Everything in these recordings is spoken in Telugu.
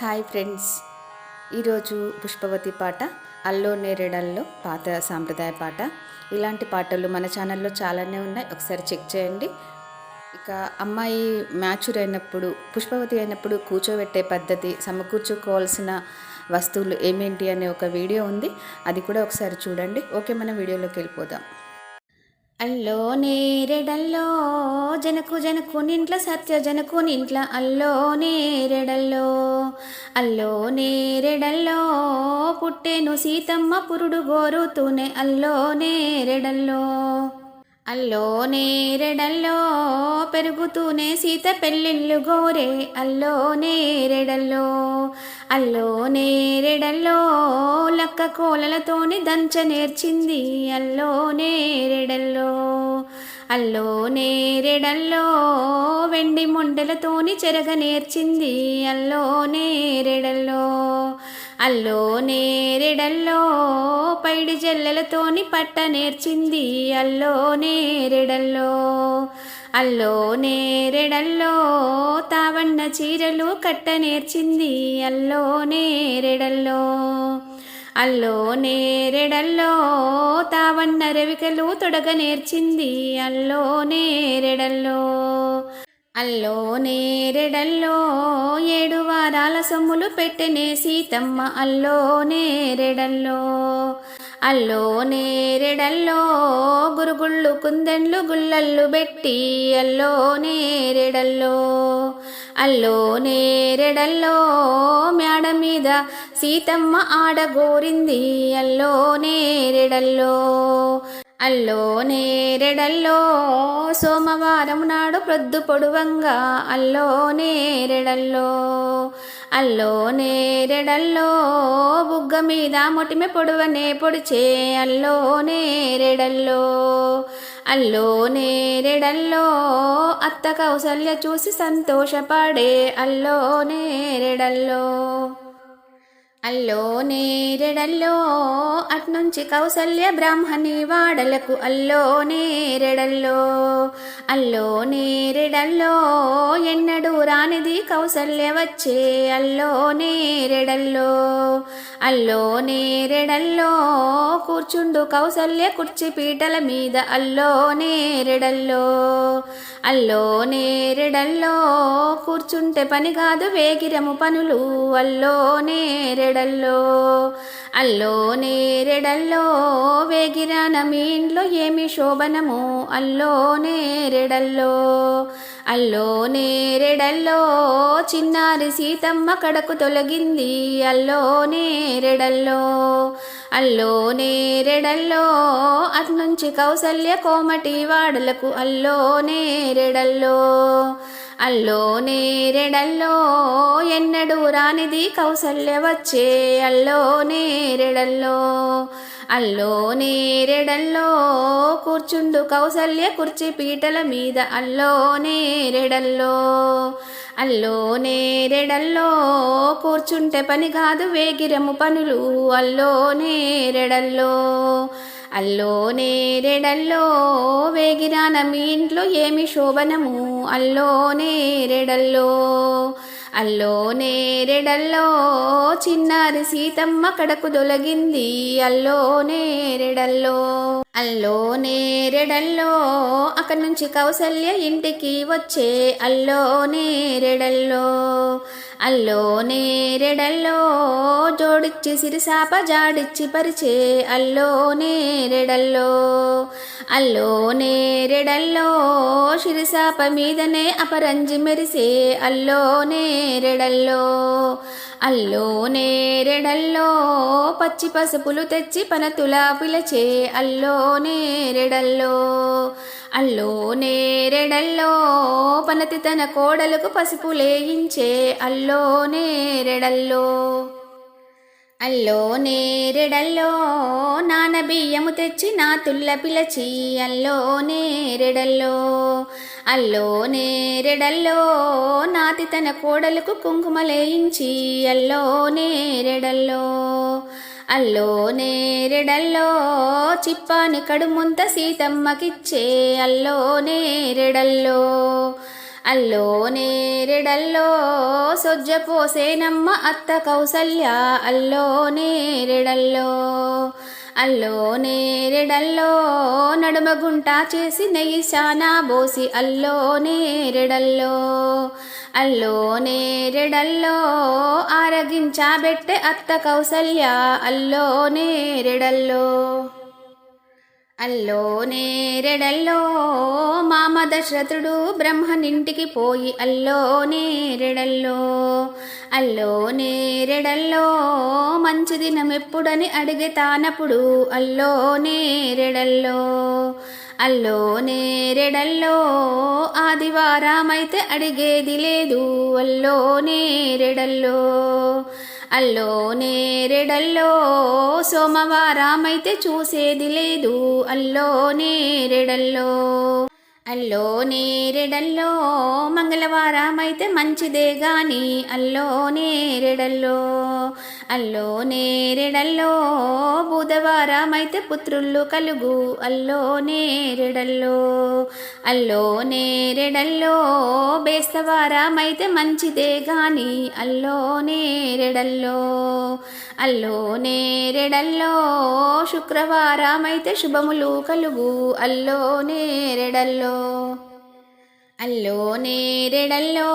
హాయ్ ఫ్రెండ్స్, ఈరోజు పుష్పవతి పాట అల్లో నేరేడల్లో పాత సాంప్రదాయ పాట. ఇలాంటి పాటలు మన ఛానల్లో చాలానే ఉన్నాయి, ఒకసారి చెక్ చేయండి. ఇక అమ్మాయి మ్యాచ్యూర్ అయినప్పుడు, పుష్పవతి అయినప్పుడు కూర్చోబెట్టే పద్ధతి, సమకూర్చుకోవాల్సిన వస్తువులు ఏమేంటి అనే ఒక వీడియో ఉంది, అది కూడా ఒకసారి చూడండి. ఓకే, మనం వీడియోలోకి వెళ్ళిపోదాం. అల్లో నేరెడల్లో జనకు జనకు నింట్ల సత్య జనకు నింట్ల అల్లో నేరెడల్లో అల్లో నేరెడల్లో పుట్టేను సీతమ్మ పురుడు గోరుతూనే అల్లో నేరెడల్లో అల్లో నేరెడల్లో పెరుగుతూనే సీత పెళ్ళిళ్ళు గోరే అల్లో నేరెడల్లో అల్లో నేరెడల్లో లక్క కోలలతోని దంచ నేర్చింది అల్లో నేరెడల్లో అల్లో నేరెడల్లో వెండి మొండలతోని చెరగ నేర్చింది అల్లో నేరెడల్లో అల్లో నేరెడల్లో పైడి జల్లెలతోని పట్ట నేర్చింది అల్లో నేరెడల్లో అల్లో నేరెడల్లో తావన్న చీరలు కట్ట నేర్చింది అల్లో నేరెడల్లో అల్లో నేరెడల్లో తావన్న రవికలు తొడగ నేర్చింది అల్లో నేరెడల్లో అల్లో నేరెడల్లో 7 వారాల సొమ్ములు పెట్టెనే సీతమ్మ అల్లో నేరెడల్లో అల్లో నేరెడల్లో గురుగుళ్ళు కుందెండ్లు గుల్లళ్ళు పెట్టి అల్లో నేరెడల్లో అల్లో నేరెడల్లో మేడ మీద సీతమ్మ ఆడగోరింది అల్లో నేరెడల్లో అల్లో నేరెడల్లో సోమవారం నాడు ప్రొద్దు పొడువంగా అల్లో నేరెడల్లో అల్లో నేరెడల్లో బుగ్గ మీద మొటిమె పొడువనే పొడిచే అల్లో నేరెడల్లో అల్లో నేరెడల్లో అత్త కౌసల్య చూసి సంతోషపడే అల్లో నేరెడల్లో అల్లో నేరెడల్లో అట్నుంచి కౌసల్య బ్రాహ్మణి వాడలకు అల్లో నేరెడల్లో అల్లో నేరెడల్లో ఎన్నడూ రానిది కౌసల్య వచ్చే అల్లో నేరెడల్లో అల్లో నేరెడల్లో కూర్చుండు కౌసల్య కుర్చీ పీటల మీద అల్లో నేరెడల్లో అల్లో నేరెడల్లో కూర్చుంటే పని కాదు వేగిరము పనులు అల్లో నేరెడల్లో అల్లో నేరెడల్లో వేగిరాన మీ ఇంట్లో ఏమి శోభనము అల్లో నేరెడల్లో అల్లో నేరెడల్లో చిన్నారి సీతమ్మ కడకు తొలగింది అల్లో నేరెడల్లో అల్లో నేరెడల్లో అట్నుంచి కౌసల్య కోమటి వాడలకు అల్లో నేరెడల్లో అల్లో నేరెడల్లో ఎన్నడూ రానిది కౌసల్య వచ్చే అల్లో నేరెడల్లో అల్లో నేరెడల్లో కూర్చుండు కౌసల్య కుర్చీ పీటల మీద అల్లో నేరెడల్లో అల్లో నేరెడల్లో కూర్చుంటే పని కాదు వేగిరము పనులు అల్లో నేరెడల్లో అల్లో నేరెడల్లో వేగిరాన మీ ఇంట్లో ఏమి శోభనము అల్లో నేరెడల్లో అల్లో నేరెడల్లో చిన్నారి సీతమ్మ కడకు దొలగింది అల్లో నేరెడల్లో అల్లో నేరెడల్లో అక్కడి నుంచి కౌసల్య ఇంటికి వచ్చే అల్లో నేరెడల్లో అల్లో నేరెడల్లో జోడిచ్చి సిరిసాప జాడిచ్చి పరిచే అల్లో నేరెడల్లో అల్లో నేరెడల్లో సిరిసాప మీదనే అపరంజి మెరిసే అల్లో నేరెడల్లో అల్లో నేరెడల్లో పచ్చి పసుపులు తెచ్చి పనతులా పిలచే అల్లో నేరెడల్లో అల్లో నేరెడల్లో పనతి తన కోడలకు పసుపు లేయించే అల్లో నేరెడల్లో అల్లో నేరెడల్లో నాన బియ్యము తెచ్చి నా తుల్ల పిలచి అల్లో నేరెడల్లో అల్లో నేరెడల్లో నాతి తన కోడలకు కుంకుమలేయించి అల్లో నేరెడల్లో అల్లో నేరెడల్లో చిప్పాని కడుముంత సీతమ్మకిచ్చే అల్లో నేరెడల్లో అల్లో నేరెడల్లో సొజ్జ పోసేనమ్మ అత్త కౌసల్య అల్లో నేరెడల్లో అల్లో నేరెడల్లో నడుమగుంట చేసి నెయ్యి శానా బోసి అల్లో నేరెడల్లో అల్లో నేరెడల్లో ఆరగించబెట్టె అత్త కౌసల్య అల్లో నేరెడల్లో అల్లో నేరెడల్లో మామ దశరథుడు బ్రహ్మనింటికి పోయి అల్లో నేరెడల్లో అల్లో నేరెడల్లో మంచి దినం ఎప్పుడని అడిగే తానప్పుడు అల్లో నేరెడల్లో అల్లో నేరెడల్లో ఆదివారమైతే అడిగేది లేదు అల్లో నేరెడల్లో అల్లో నేరెడల్లో సోమవారమైతే చూసేది లేదు అల్లో నేరెడల్లో అల్లో నేరెడల్లో మంగళవారమైతే మంచిదే గాని అల్లో నేరెడల్లో అల్లో నేరెడల్లో బుధవారమైతే పుత్రుళ్ళు కలుగు అల్లో నేరెడల్లో అల్లో నేరెడల్లో బేస్తవారమైతే మంచిదే గాని అల్లో నేరెడల్లో అల్లో నేరెడల్లో శుక్రవారమైతే శుభములు కలుగు అల్లో నేరెడల్లో అల్లో నేరెడల్లో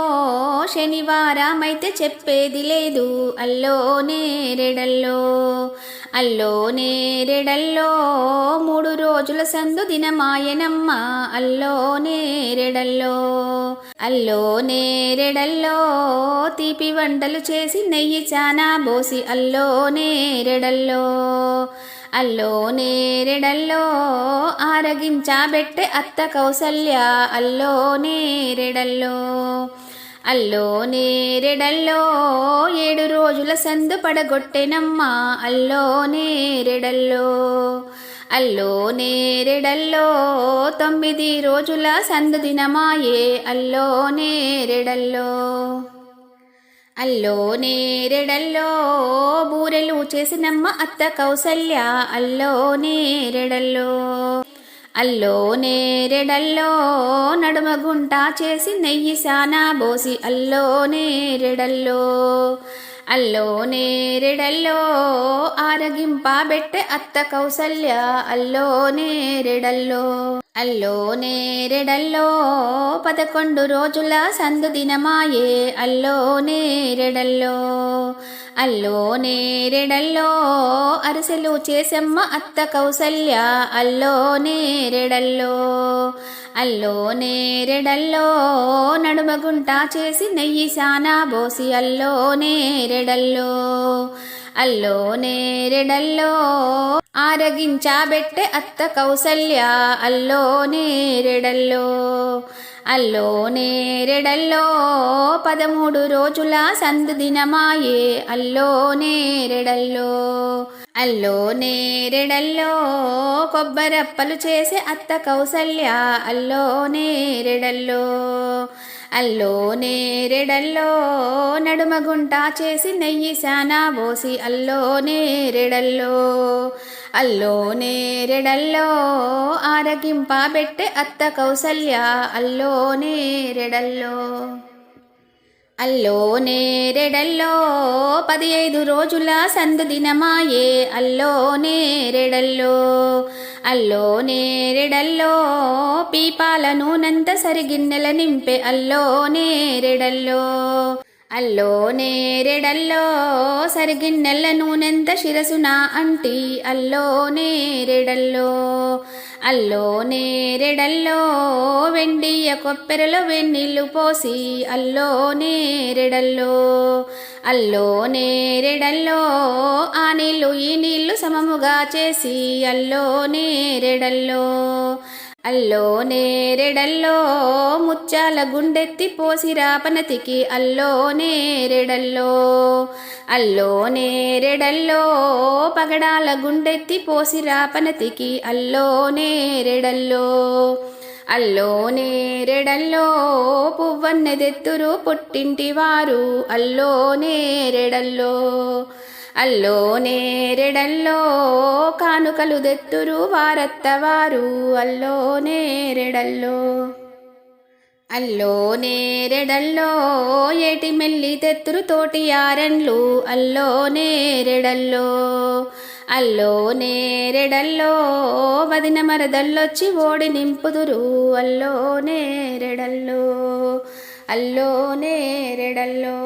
శనివారమైతే చెప్పేది లేదు అల్లో నేరెడల్లో అల్లో నేరెడల్లో 3 రోజుల సందు దినమాయనమ్మ అల్లో నేరెడల్లో అల్లో నేరెడల్లో తీపి వంటలు చేసి నెయ్యి చానా బోసి అల్లో నేరెడల్లో అల్లో నేరెడల్లో ఆరగించబెట్టె అత్త కౌసల్య అల్లో నేరెడల్లో అల్లో నేరెడల్లో 7 రోజుల సందు పడగొట్టెనమ్మ అల్లో నేరెడల్లో అల్లో నేరెడల్లో 9 రోజుల సందు దినమాయే అల్లో నేరెడల్లో అల్లో నేరెడల్లో బూరెలు చేసినమ్మ అత్త కౌసల్య అల్లో నేరెడల్లో అల్లో నేరెడల్లో నడుమగుంట చేసి నెయ్యి శానా బోసి అల్లో నేరెడల్లో అల్లో నేరెడల్లో ఆరగింపబెట్టె అత్త కౌసల్య అల్లో నేరెడల్లో అల్లో నేరెడల్లో 11 రోజుల సందు దినమాయే అల్లో నేరెడల్లో అల్లో నేరెడల్లో అరిసెలు చేసమ్మ అత్త కౌసల్య అల్లో నేరెడల్లో అల్లో నేరెడల్లో నడుమగుంట చేసి నెయ్యి శానా బోసి అల్లో నేరెడల్లో అల్లో నేరెడల్లో ఆరగించబెట్టె అత్త కౌసల్య అల్లో నేరెడల్లో అల్లో నేరెడల్లో 13 రోజుల సందు దినమాయే అల్లో నేరెడల్లో అల్లో నేరెడల్లో కొబ్బరప్పలు చేసే అత్త కౌసల్య అల్లో నేరెడల్లో అల్లో నేరెడల్లో నడుమగుంట చేసి నెయ్యి శానా బోసి అల్లో నేరెడల్లో అల్లో నేరెడల్లో ఆరగింపబెట్టె అత్త కౌసల్య అల్లో నేరెడల్లో అల్లో నేరెడల్లో 15 రోజుల సందు దినమాయే అల్లో నేరెడల్లో అల్లో నేరెడల్లో పీపాల నూనంత సరిగిన్నెల నింపే అల్లో నేరెడల్లో అల్లో నేరెడల్లో సరిగిన్నెల నూనెంత శిరసున అంటి అల్లో నేరెడల్లో అల్లో నేరెడల్లో వెండియ కొప్పెరలో వెన్నీళ్ళు పోసి అల్లో నేరెడల్లో అల్లో నేరెడల్లో ఆ నీళ్ళు ఈ నీళ్ళు సమముగా చేసి అల్లో నేరెడల్లో అల్లో నేరెడల్లో ముత్యాల గుండెత్తి పోసి రాపనతికి అల్లో నేరెడల్లో అల్లో నేరెడల్లో పగడాల గుండెత్తి పోసి రాపనతికి అల్లో నేరెడల్లో అల్లో నేరెడల్లో పువ్వన్నెదెత్తురు పుట్టింటి వారు అల్లో నేరెడల్లో అల్లో నేరెడల్లో కానుకలు దెత్తురు వారత్తవారు అల్లో నేరెడల్లో అల్లో నేరెడల్లో ఏటి మెల్లి తెత్తురు తోటి యారెండ్లు అల్లో నేరెడల్లో అల్లో నేరెడల్లో వదిన మరదల్లొచ్చి ఓడి నింపుదురు అల్లో నేరెడల్లో అల్లో నేరెడల్లో.